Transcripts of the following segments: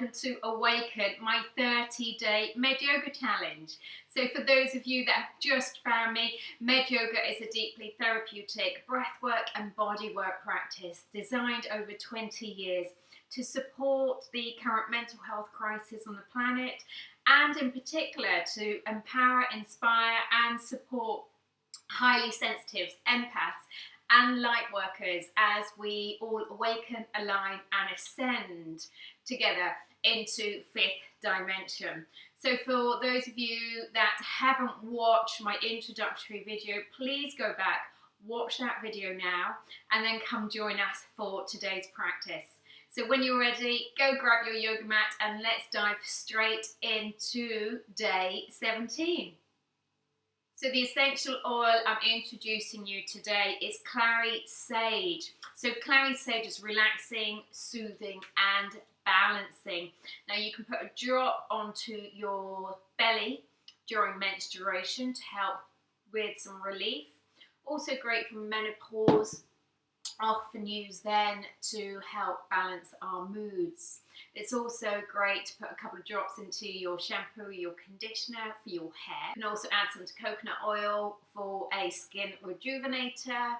welcome to AWAKEN, my 30-day MedYoga challenge. So for those of you that have just found me, MedYoga is a deeply therapeutic breathwork and bodywork practice designed over 20 years to support the current mental health crisis on the planet, and in particular to empower, inspire and support highly sensitives, empaths and light workers as we all awaken, align and ascend together into fifth dimension. So for those of you that haven't watched my introductory video, please go back, watch that video now and then come join us for today's practice. So when you're ready, go grab your yoga mat and let's dive straight into day 17. So the essential oil I'm introducing you today is clary sage. So clary sage is relaxing, soothing and balancing. Now you can put a drop onto your belly during menstruation to help with some relief. Also great for menopause, often used then to help balance our moods. It's also great to put a couple of drops into your shampoo, your conditioner for your hair. You can also add some coconut oil for a skin rejuvenator,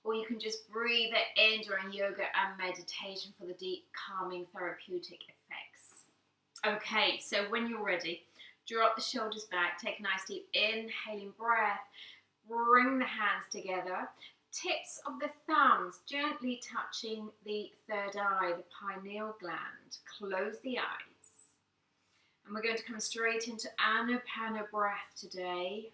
or you can just breathe it in during yoga and meditation for the deep calming therapeutic effects. Okay, so when you're ready, drop the shoulders back, take a nice deep inhaling breath, bring the hands together. Tips of the thumbs gently touching the third eye, the pineal gland. Close the eyes. And we're going to come straight into Anapana breath today.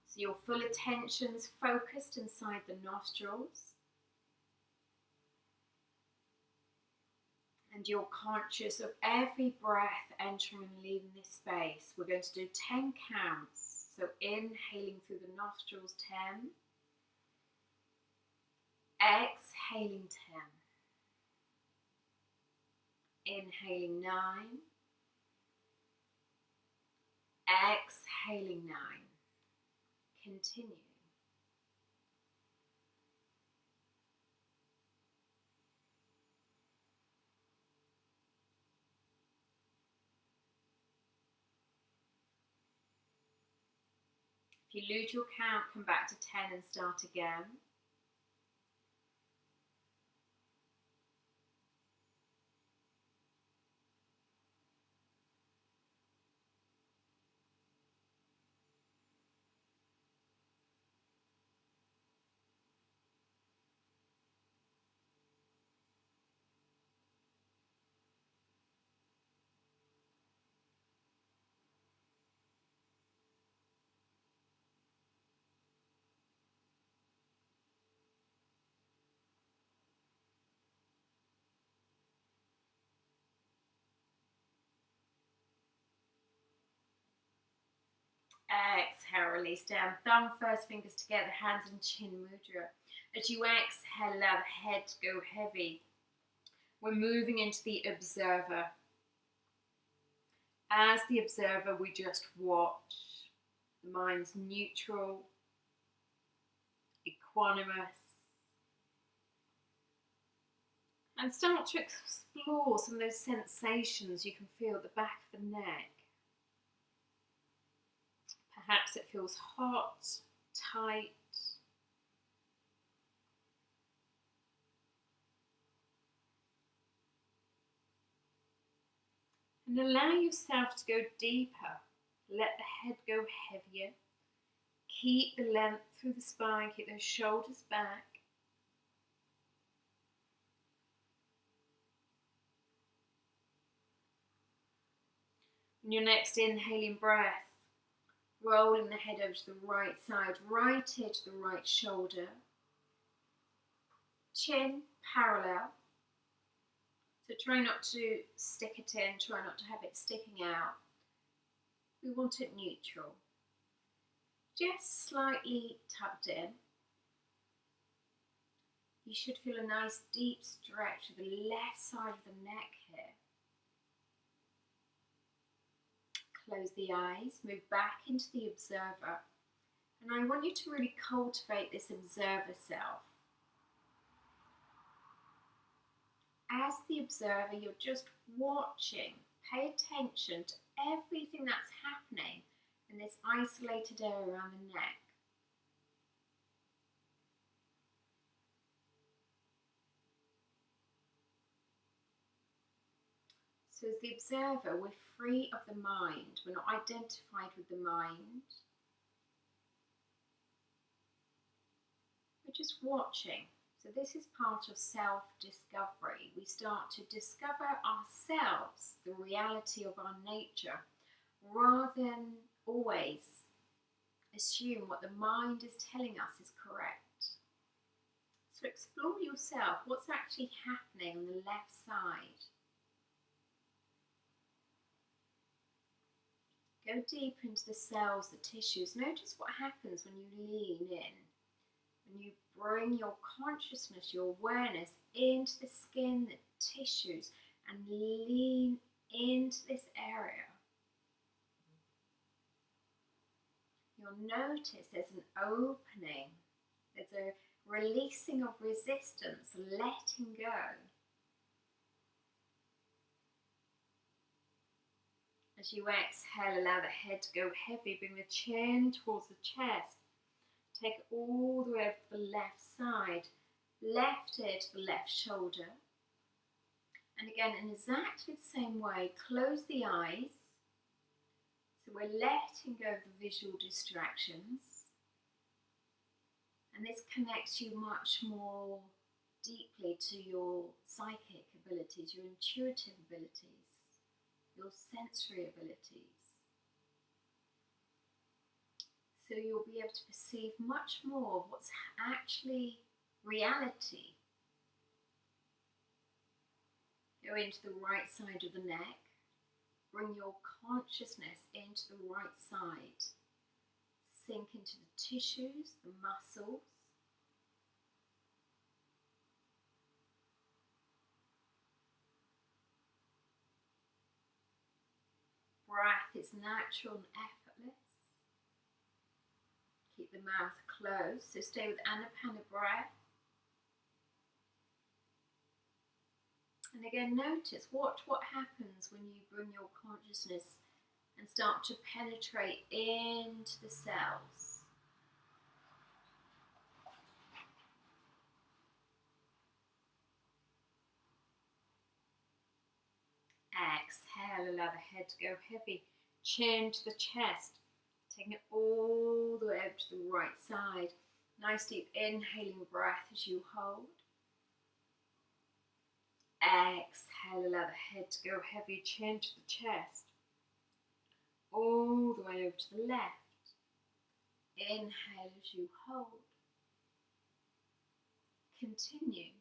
So your full attention's focused inside the nostrils. And you're conscious of every breath entering and leaving this space. We're going to do 10 counts. So inhaling through the nostrils, 10. Exhaling, 10. Inhaling, 9. Exhaling, 9. Continue. If you lose your count, come back to 10 and start again. Exhale, release down. Thumb, first fingers together, hands and chin mudra. As you exhale, allow the head to go heavy. We're moving into the observer. As the observer, we just watch. The mind's neutral, equanimous. And start to explore some of those sensations you can feel at the back of the neck. Perhaps it feels hot, tight. And allow yourself to go deeper. Let the head go heavier. Keep the length through the spine, keep those shoulders back. And your next inhaling breath, rolling the head over to the right side, right ear to the right shoulder. Chin parallel. So try not to stick it in, try not to have it sticking out. We want it neutral. Just slightly tucked in. You should feel a nice deep stretch to the left side of the neck here. Close the eyes, move back into the observer. And I want you to really cultivate this observer self. as the observer, you're just watching. Pay attention to everything that's happening in this isolated area around the neck. So as the observer, we're free of the mind. We're not identified with the mind. We're just watching. So this is part of self-discovery. We start to discover ourselves, the reality of our nature, rather than always assume what the mind is telling us is correct. So explore yourself. What's actually happening on the left side? Go deep into the cells, the tissues. Notice what happens when you lean in. When you bring your consciousness, your awareness into the skin, the tissues, and lean into this area. You'll notice there's an opening. There's a releasing of resistance, letting go. As you exhale, allow the head to go heavy. Bring the chin towards the chest. Take it all the way up to the left side. Left ear to the left shoulder. And again, in exactly the same way, close the eyes. So we're letting go of the visual distractions. And this connects you much more deeply to your psychic abilities, your intuitive abilities, your sensory abilities. So you'll be able to perceive much more of what's actually reality. Go into the right side of the neck. Bring your consciousness into the right side. Sink into the tissues, the muscles. Breath is natural and effortless. Keep the mouth closed, so stay with Anapana breath. And again, notice what happens when you bring your consciousness and start to penetrate into the cells. Exhale, allow the head to go heavy. Chin to the chest. Taking it all the way up to the right side. Nice deep inhaling breath as you hold. Exhale, allow the head to go heavy. Chin to the chest. All the way over to the left. Inhale as you hold. Continue.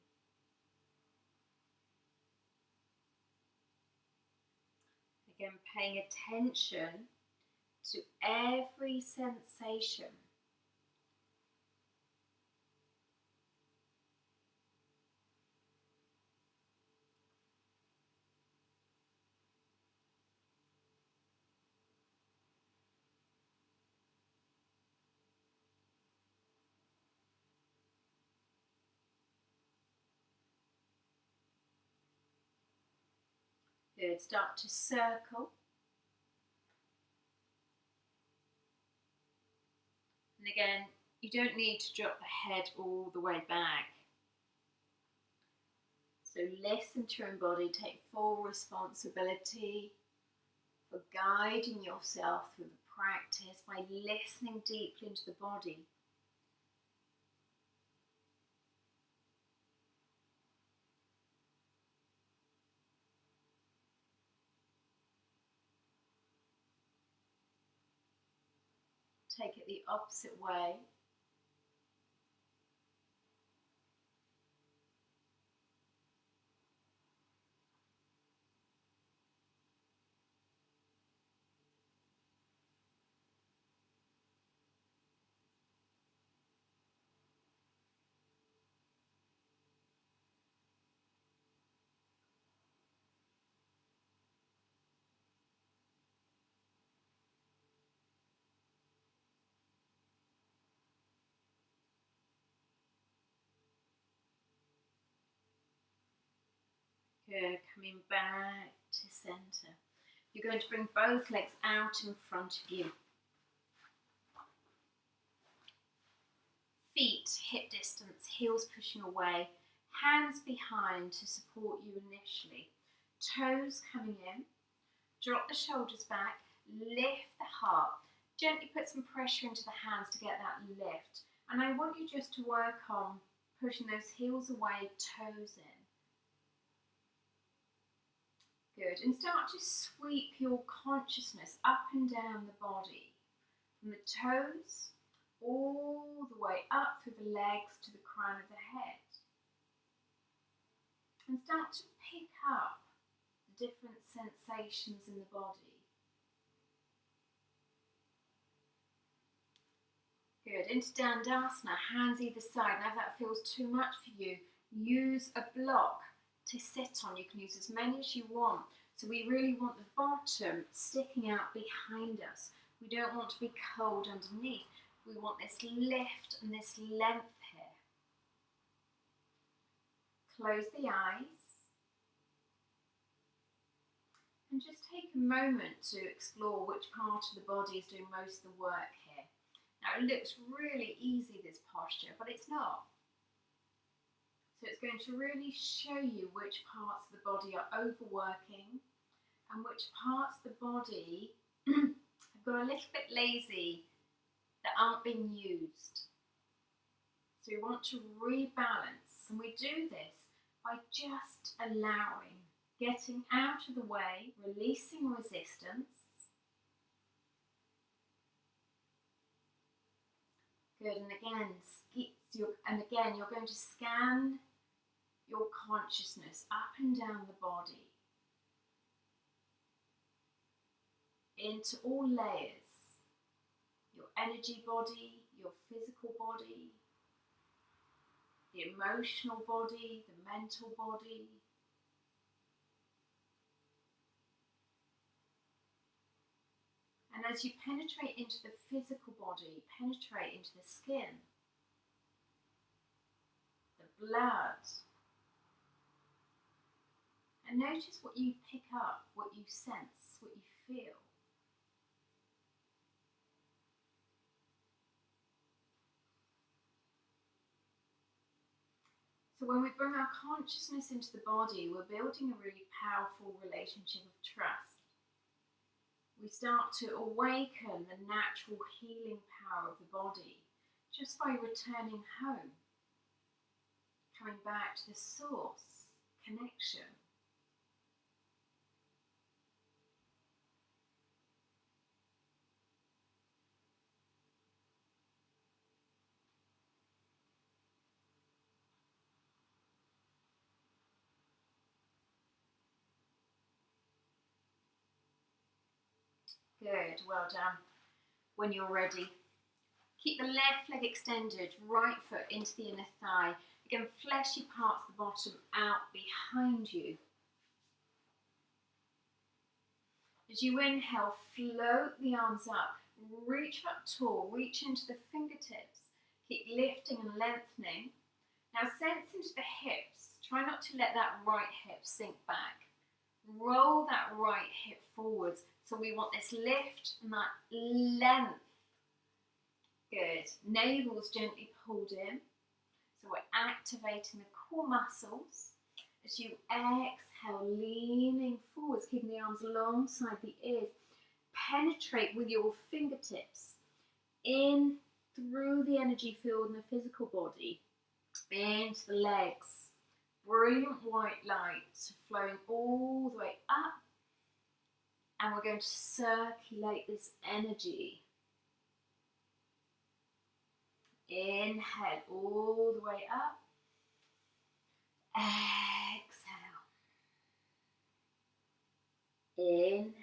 Again, paying attention to every sensation. Good. Start to circle. And again, you don't need to drop the head all the way back. So listen to your own body, take full responsibility for guiding yourself through the practice by listening deeply into the body. Take it the opposite way. Good, coming back to centre. You're going to bring both legs out in front of you. Feet hip distance, heels pushing away, hands behind to support you initially. Toes coming in, drop the shoulders back, lift the heart. Gently put some pressure into the hands to get that lift. And I want you just to work on pushing those heels away, toes in. Good, and start to sweep your consciousness up and down the body. From the toes, all the way up through the legs to the crown of the head. And start to pick up the different sensations in the body. Good, into Dandasana, hands either side. Now if that feels too much for you, use a block to sit on. You can use as many as you want. So we really want the bottom sticking out behind us. We don't want to be cold underneath. We want this lift and this length here. Close the eyes. And just take a moment to explore which part of the body is doing most of the work here. Now it looks really easy, this posture, but it's not. So it's going to really show you which parts of the body are overworking and which parts of the body have got a little bit lazy that aren't being used. So we want to rebalance, and we do this by just allowing, getting out of the way, releasing resistance. Good, and again, you're going to scan your consciousness up and down the body into all layers. Your energy body, your physical body, the emotional body, the mental body. And as you penetrate into the physical body, penetrate into the skin, the blood, and notice what you pick up, what you sense, what you feel. So when we bring our consciousness into the body, we're building a really powerful relationship of trust. We start to awaken the natural healing power of the body just by returning home, coming back to the source, connection. Good, well done. When you're ready, keep the left leg extended, right foot into the inner thigh. Again, fleshy parts of the bottom out behind you. As you inhale, float the arms up, reach up tall, reach into the fingertips. Keep lifting and lengthening. Now sense into the hips. Try not to let that right hip sink back. Roll that right hip forwards. So we want this lift and that length. Good. Navel's gently pulled in. So we're activating the core muscles. As you exhale, leaning forwards, keeping the arms alongside the ears. Penetrate with your fingertips in through the energy field in the physical body, into the legs. Brilliant white light flowing all the way up. And we're going to circulate this energy. Inhale all the way up. Exhale. Inhale.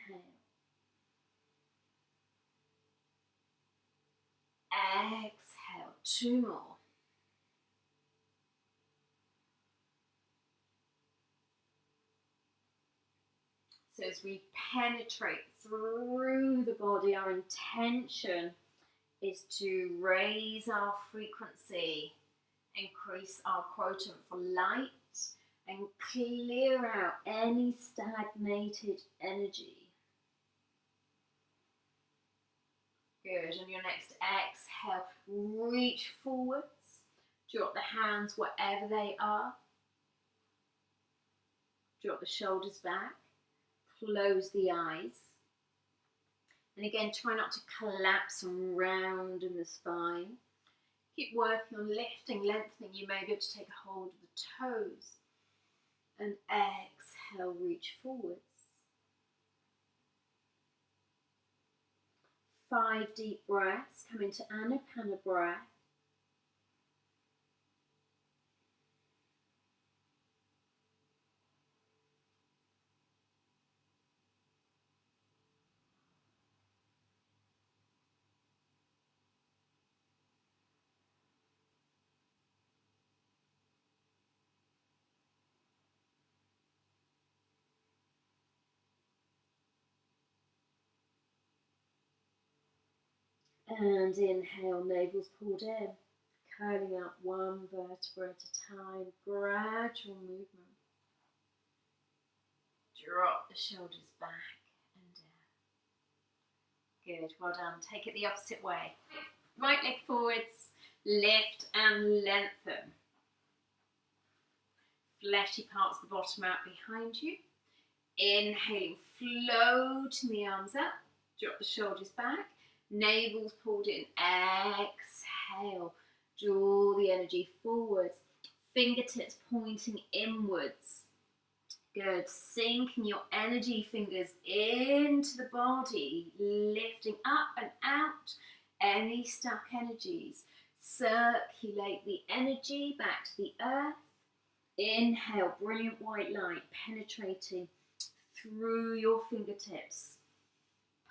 Exhale. 2 more. So as we penetrate through the body, our intention is to raise our frequency, increase our quotient for light, and clear out any stagnated energy. Good. On your next exhale, reach forwards. Drop the hands wherever they are. Drop the shoulders back. Close the eyes. And again, try not to collapse and round in the spine. Keep working on lifting, lengthening. You may be able to take a hold of the toes. And exhale, reach forwards. 5 deep breaths. Come into Anapana breath. And inhale, navel's pulled in, curling out one vertebra at a time, gradual movement. Drop the shoulders back and down. Good, well done. Take it the opposite way. Right leg forwards, lift and lengthen. Fleshy parts of the bottom out behind you. Inhaling, floating the arms up, drop the shoulders back. Navel's pulled in, exhale, draw the energy forwards, fingertips pointing inwards. Good, sinking your energy fingers into the body, lifting up and out any stuck energies. Circulate the energy back to the earth. Inhale, brilliant white light penetrating through your fingertips.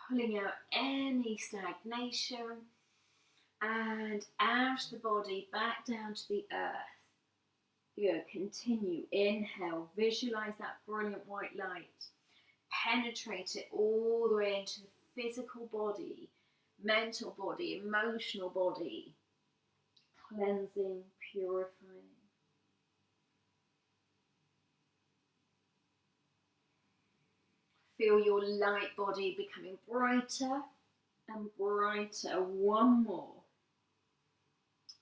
Pulling out any stagnation and out of the body, back down to the earth. Good, continue. Inhale, visualize that brilliant white light. Penetrate it all the way into the physical body, mental body, emotional body. Cleansing, purifying. Feel your light body becoming brighter and brighter. One more.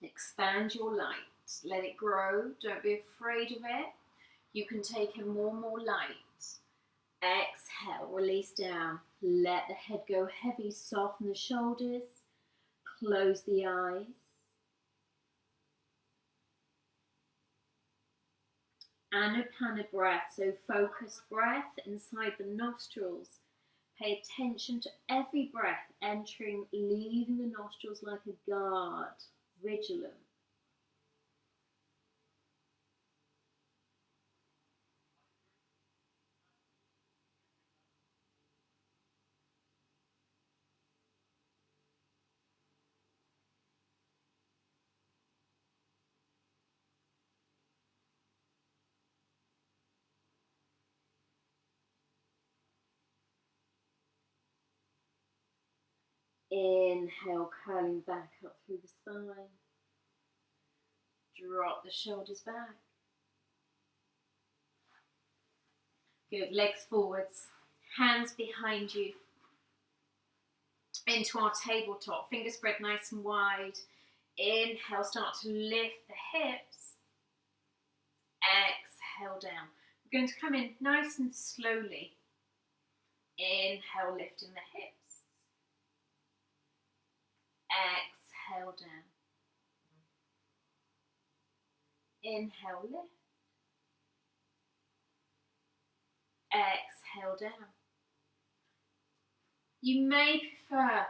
Expand your light. Let it grow. Don't be afraid of it. You can take in more and more light. Exhale, release down. Let the head go heavy. Soften the shoulders. Close the eyes. Anapana breath, so focused breath inside the nostrils. Pay attention to every breath entering, leaving the nostrils like a guard, vigilant. Inhale, curling back up through the spine. Drop the shoulders back. Good, legs forwards, hands behind you. Into our tabletop, fingers spread nice and wide. Inhale, start to lift the hips. Exhale down. We're going to come in nice and slowly. Inhale, lifting the hips. Exhale down. Inhale, lift. Exhale down. You may prefer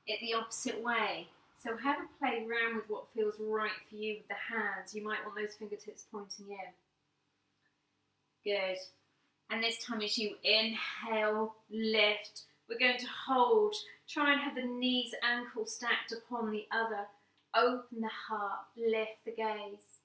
it the opposite way. So have a play around with what feels right for you with the hands. You might want those fingertips pointing in. Good. And this time as you inhale, lift. We're going to hold. Try and have the knees, ankles stacked upon the other. Open the heart, lift the gaze.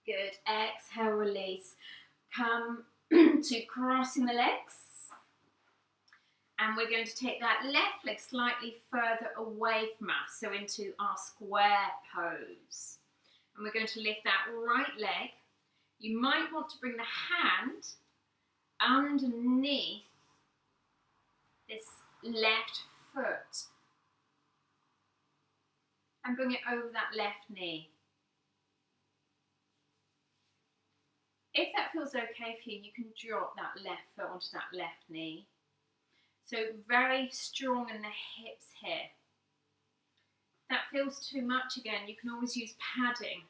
Good. Exhale, release. Come to crossing the legs. And we're going to take that left leg slightly further away from us, so into our square pose. And we're going to lift that right leg. You might want to bring the hand underneath this left foot and bring it over that left knee. If that feels okay for you, you can drop that left foot onto that left knee. So very strong in the hips here. If that feels too much again, you can always use padding.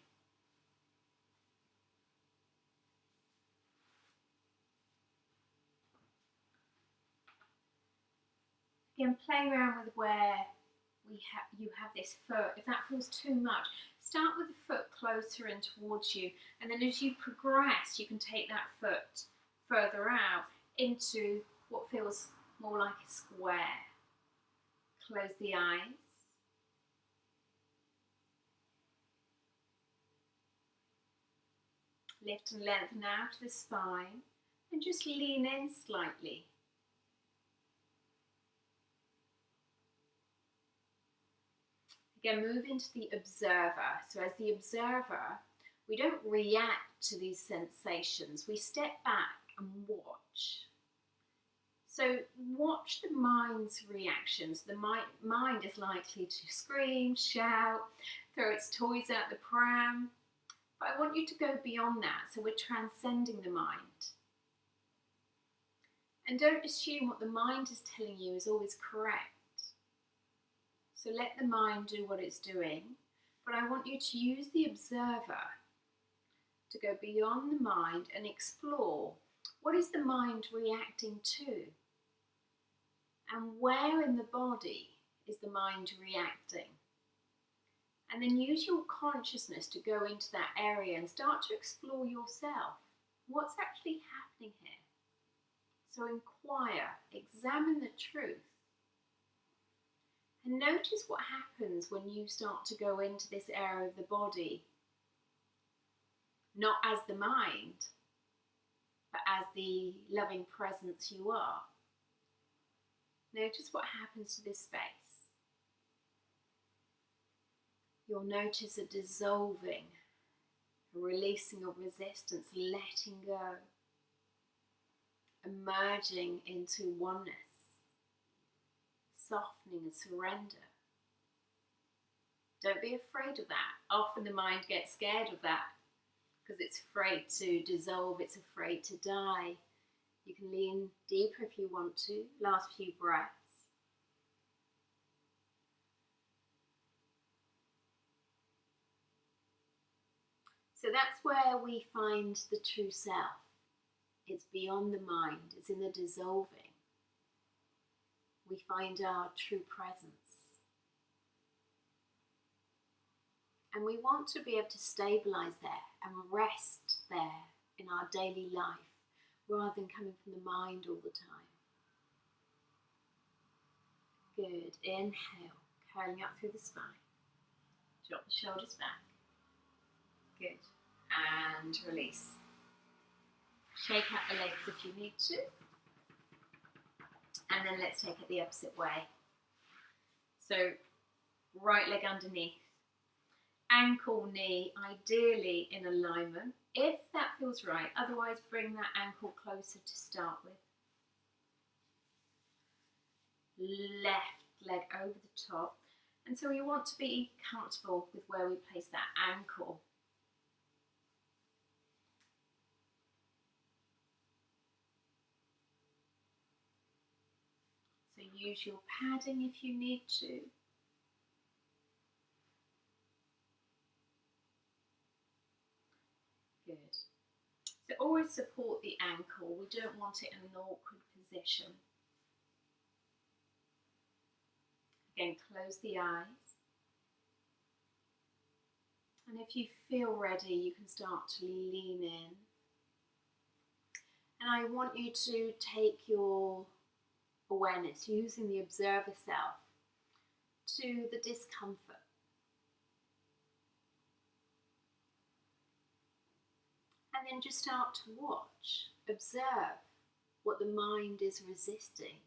Again, play around with where you have this foot. If that feels too much, start with the foot closer in towards you, and then as you progress, you can take that foot further out into what feels more like a square. Close the eyes. Lift and lengthen out the spine, and just lean in slightly. Again, move into the observer. So as the observer, we don't react to these sensations. We step back and watch. So watch the mind's reactions. The mind is likely to scream, shout, throw its toys out the pram. But I want you to go beyond that. So we're transcending the mind. And don't assume what the mind is telling you is always correct. So let the mind do what it's doing, but I want you to use the observer to go beyond the mind and explore what is the mind reacting to, and where in the body is the mind reacting. And then use your consciousness to go into that area and start to explore yourself. What's actually happening here? So inquire, examine the truth. And notice what happens when you start to go into this area of the body, not as the mind, but as the loving presence you are. Notice what happens to this space. You'll notice a dissolving, a releasing of resistance, letting go, emerging into oneness. Softening and surrender. Don't be afraid of that. Often the mind gets scared of that because it's afraid to dissolve, it's afraid to die. You can lean deeper if you want to. Last few breaths. So that's where we find the true self. It's beyond the mind, it's in the dissolving. We find our true presence. And we want to be able to stabilize there and rest there in our daily life rather than coming from the mind all the time. Good. Inhale, curling up through the spine. Drop the shoulders back. Good. And release. Shake out the legs if you need to. And then let's take it the opposite way. So right leg underneath, ankle, knee, ideally in alignment, if that feels right. Otherwise, bring that ankle closer to start with. Left leg over the top. And so we want to be comfortable with where we place that ankle. So use your padding if you need to. Good. So always support the ankle. We don't want it in an awkward position. Again, close the eyes. And if you feel ready, you can start to lean in. And I want you to take your awareness, using the observer self, to the discomfort. then just start to watch, observe what the mind is resisting,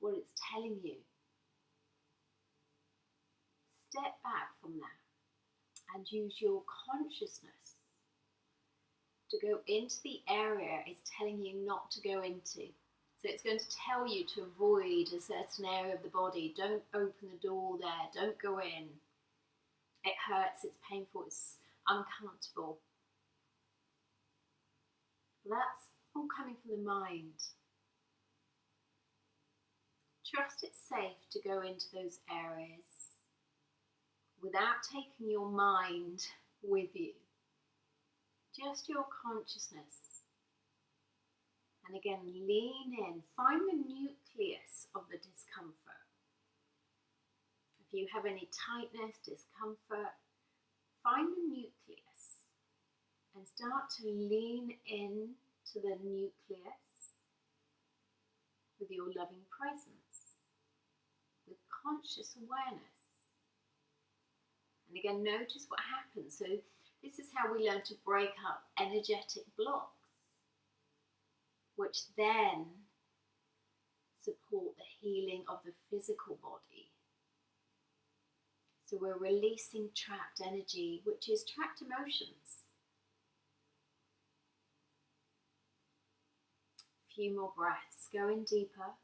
what it's telling you. Step back from that and use your consciousness to go into the area it's telling you not to go into. So it's going to tell you to avoid a certain area of the body. Don't open the door there, don't go in. It hurts, it's painful, it's uncomfortable. That's all coming from the mind. Trust it's safe to go into those areas without taking your mind with you. Just your consciousness. And again, lean in. Find the nucleus of the discomfort. If you have any tightness, discomfort, find the nucleus and start to lean in to the nucleus with your loving presence, with conscious awareness. And again, notice what happens. So this is how we learn to break up energetic blocks, which then support the healing of the physical body. So we're releasing trapped energy, which is trapped emotions. A few more breaths, go in deeper.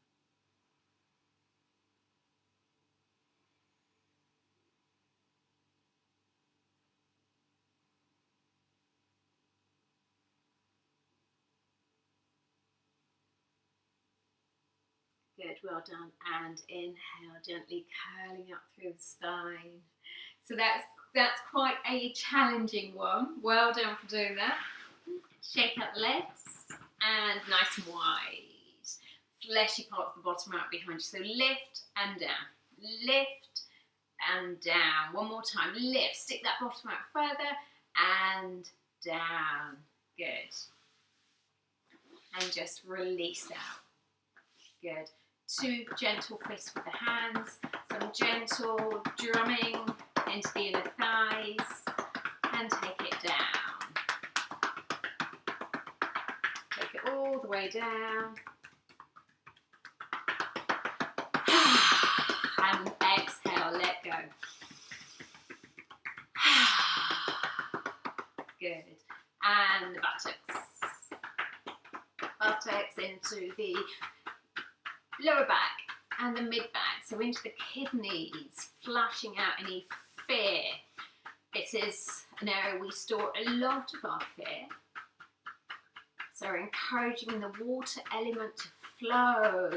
Good, well done. And inhale, gently curling up through the spine. So that's quite a challenging one. Well done for doing that. Shake out the legs and nice and wide. Fleshy parts of the bottom out behind you. So lift and down. Lift and down. One more time. Lift. Stick that bottom out further and down. Good. And just release out. Good. 2 gentle fists with the hands, some gentle drumming into the inner thighs, and take it down. Take it all the way down. And exhale, let go. Good. And the buttocks into the lower back and the mid back, so into the kidneys, flushing out any fear. This is an area we store a lot of our fear. So we're encouraging the water element to flow.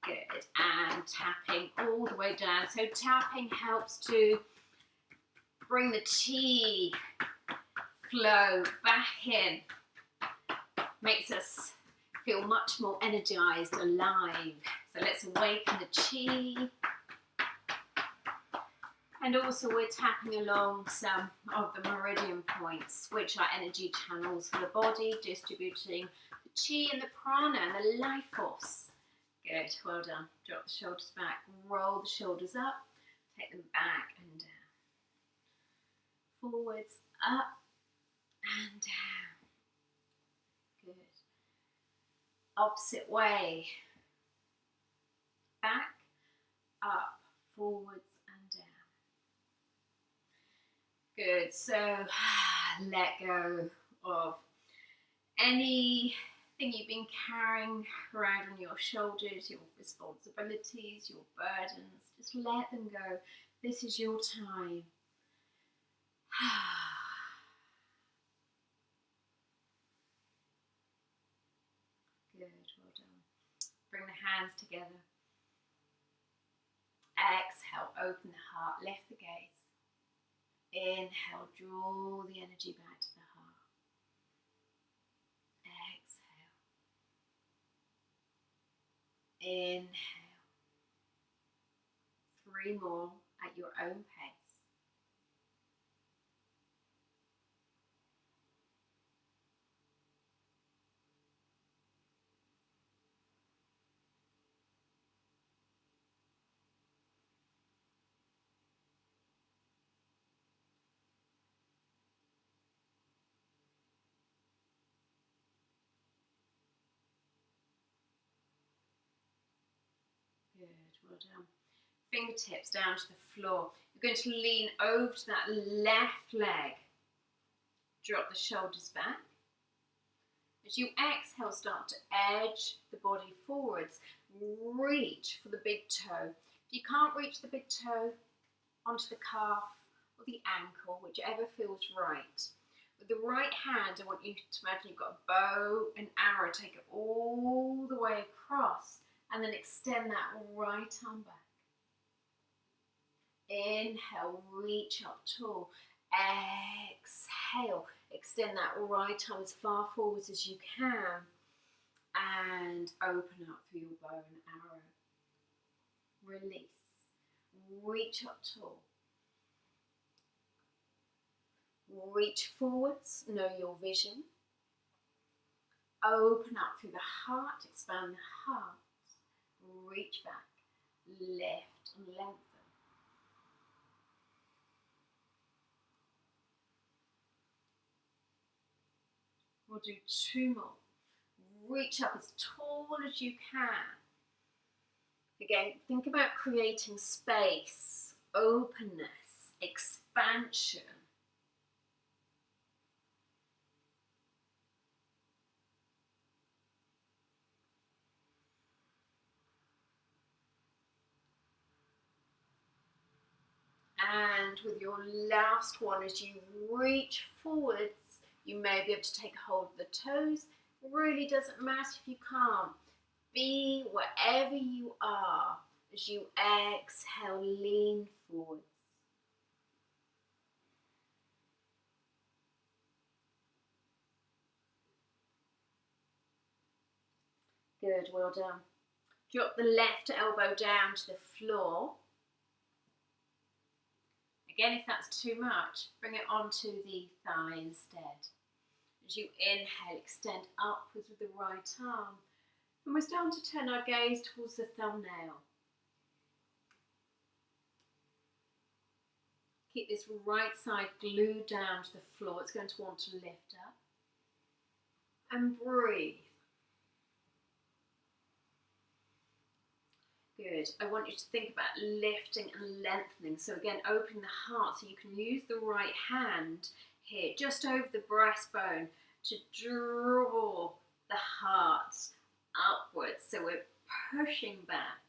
Good, and tapping all the way down. So tapping helps to bring the chi flow back in, makes us feel much more energized, alive. So let's awaken the chi. And also we're tapping along some of the meridian points, which are energy channels for the body, distributing the chi and the prana and the life force. Good, well done. Drop the shoulders back, roll the shoulders up, take them back and down. Forwards, up and down. Good. Opposite way. Back, up, forwards and down. Good, so let go of anything you've been carrying around on your shoulders, your responsibilities, your burdens. Just let them go. This is your time. Good, well done. Bring the hands together. Exhale, open the heart, lift the gaze. Inhale, draw the energy back to the heart. Exhale. Inhale. 3 more at your own pace. done. Fingertips down to the floor. You're going to lean over to that left leg. Drop the shoulders back. As you exhale, start to edge the body forwards. Reach for the big toe. If you can't reach the big toe, onto the calf or the ankle, whichever feels right. With the right hand, I want you to imagine you've got a bow and arrow. Take it all the way across and then extend that right arm back. Inhale, reach up tall. Exhale, extend that right arm as far forwards as you can and open up through your bow and arrow. Release. Reach up tall. Reach forwards, know your vision. Open up through the heart, expand the heart. Reach back, lift and lengthen. We'll do 2 more. Reach up as tall as you can. Again, think about creating space, openness, expansion. And with your last one, as you reach forwards, you may be able to take hold of the toes. It really doesn't matter if you can't. Be wherever you are as you exhale, lean forwards. Good, well done. Drop the left elbow down to the floor. Again, if that's too much, bring it onto the thigh instead. As you inhale, extend upwards with the right arm. And we're starting to turn our gaze towards the thumbnail. Keep this right side glued down to the floor. It's going to want to lift up. And breathe. Good. I want you to think about lifting and lengthening. So again, open the heart so you can use the right hand here, just over the breastbone, to draw the heart upwards. So we're pushing back.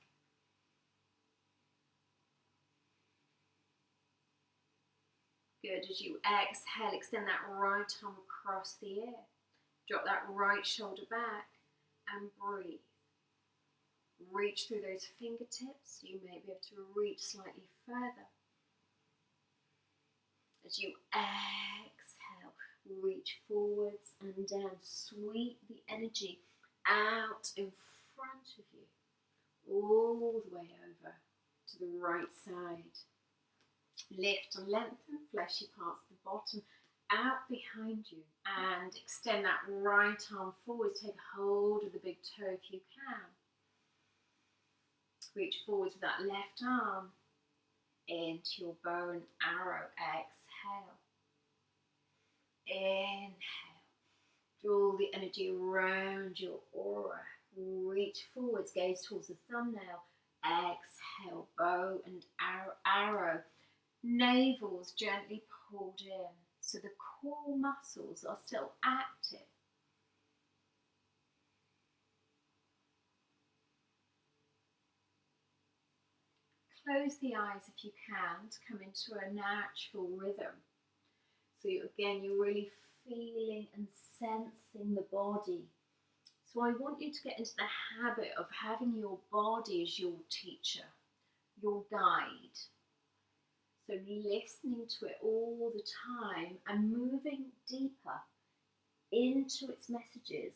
Good. As you exhale, extend that right arm across the ear. Drop that right shoulder back and breathe. Reach through those fingertips. You may be able to reach slightly further. As you exhale, reach forwards and down. Sweep the energy out in front of you, all the way over to the right side. Lift and lengthen fleshy parts of the bottom out behind you and extend that right arm forwards. Take hold of the big toe if you can. Reach forwards with that left arm into your bow and arrow. Exhale. Inhale. Draw the energy around your aura. Reach forwards, gaze towards the thumbnail. Exhale, bow and arrow. Navel's gently pulled in, so the core muscles are still active. Close the eyes if you can to come into a natural rhythm. So you're really feeling and sensing the body. So I want you to get into the habit of having your body as your teacher, your guide. So listening to it all the time and moving deeper into its messages.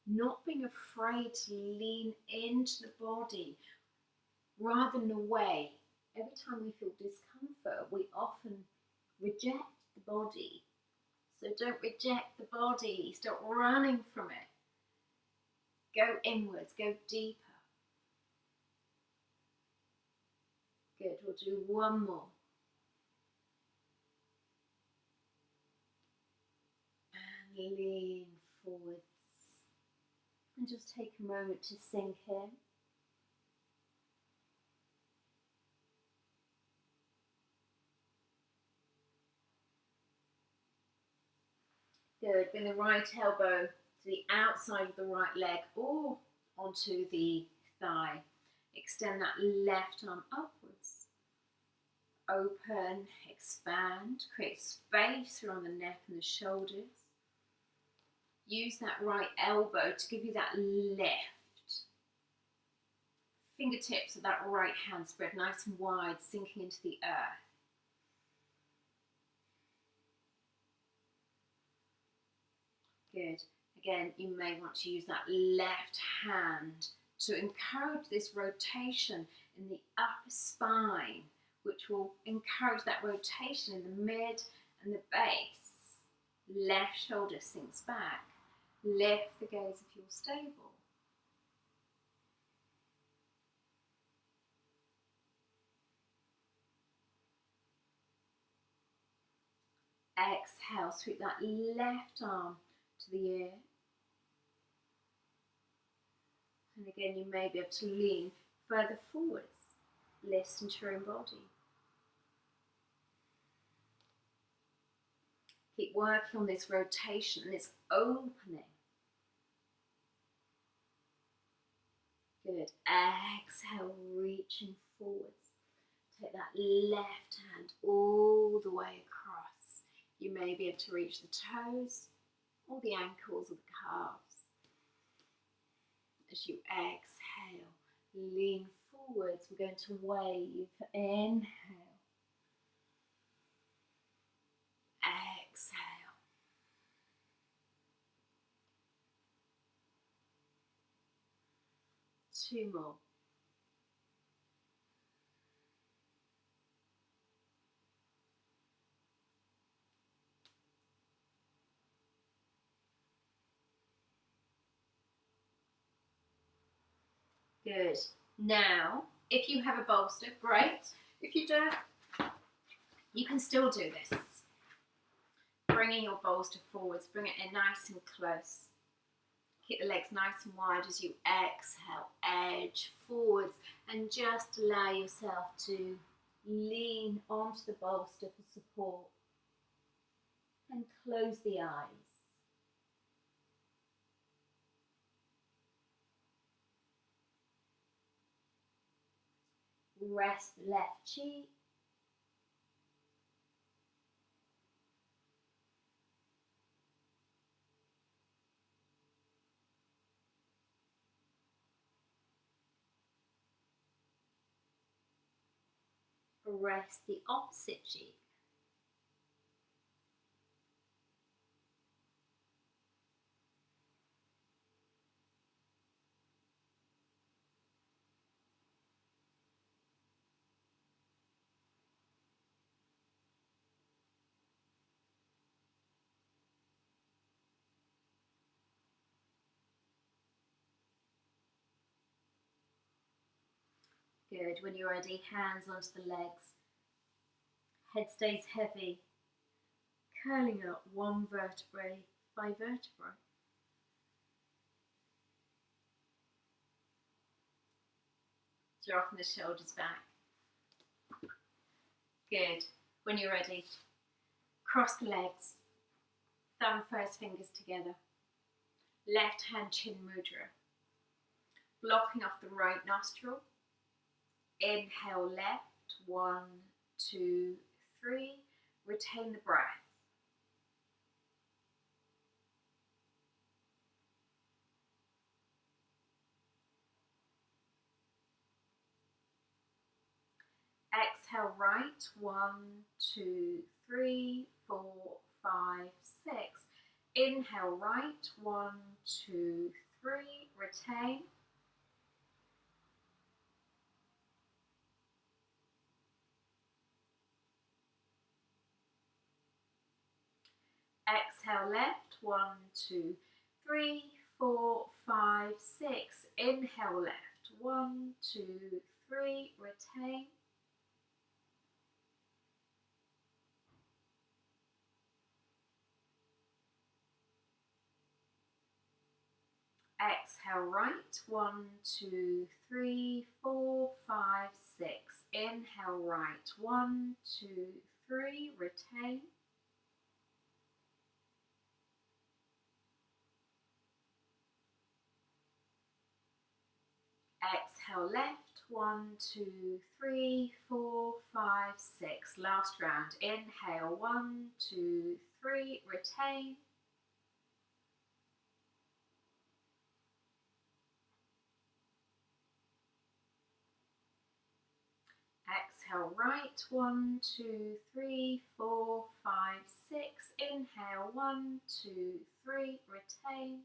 Not being afraid to lean into the body rather than away. Every time we feel discomfort, we often reject the body. So don't reject the body. Stop running from it. Go inwards, go deeper. Good, we'll do one more. And lean forwards. And just take a moment to sink in. Good. Bring the right elbow to the outside of the right leg or onto the thigh. Extend that left arm upwards. Open, expand, create space around the neck and the shoulders. Use that right elbow to give you that lift. Fingertips of that right hand spread nice and wide, sinking into the earth. Good. Again, you may want to use that left hand to encourage this rotation in the upper spine, which will encourage that rotation in the mid and the base. Left shoulder sinks back. Lift the gaze if you're stable. Exhale, sweep that left arm to the ear. And again, you may be able to lean further forwards. Listen to your own body. Keep working on this rotation and this opening. Good. Exhale, reaching forwards. Take that left hand all the way across. You may be able to reach the toes or the ankles or the calves. As you exhale, lean forwards. We're going to wave. Inhale. Exhale. 2 more. Good. Now, if you have a bolster, great. If you don't, you can still do this. Bringing your bolster forwards, bring it in nice and close. Keep the legs nice and wide as you exhale, edge forwards, and just allow yourself to lean onto the bolster for support. And close the eyes. Rest the left cheek. Rest the opposite cheek. Good. When you're ready, hands onto the legs. Head stays heavy, curling up 1 vertebrae by vertebrae. Dropping the shoulders back. Good. When you're ready, cross the legs, thumb first fingers together. Left hand chin mudra. Blocking off the right nostril. Inhale left, 1, 2, 3. Retain the breath. Exhale right, 1, 2, 3, 4, 5, 6. Inhale right, 1, 2, 3. Retain. Exhale left, 1, 2, 3, 4, 5, 6. Inhale left, 1, 2, 3. Retain. Exhale right, 1, 2, 3, 4, 5, 6. Inhale right, 1, 2, 3. Retain. Exhale left, 1, 2, 3, 4, 5, 6. Last round. Inhale, 1, 2, 3, retain. Exhale right, 1, 2, 3, 4, 5, 6. Inhale, 1, 2, 3, retain.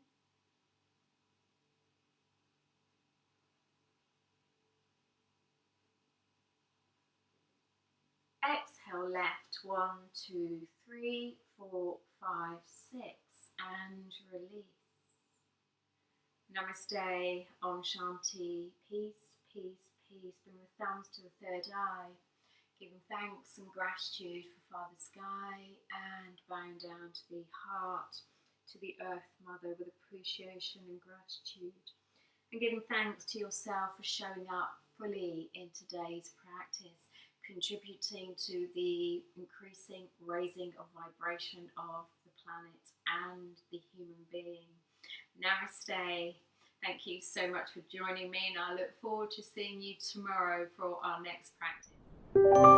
Exhale left, 1, 2, 3, 4, 5, 6, and release. Namaste, Om Shanti, peace, peace, peace. Bring the thumbs to the third eye, giving thanks and gratitude for Father Sky, and bowing down to the heart, to the Earth Mother with appreciation and gratitude. And giving thanks to yourself for showing up fully in today's practice, contributing to the increasing raising of vibration of the planet and the human being. Namaste. Thank you so much for joining me, and I look forward to seeing you tomorrow for our next practice.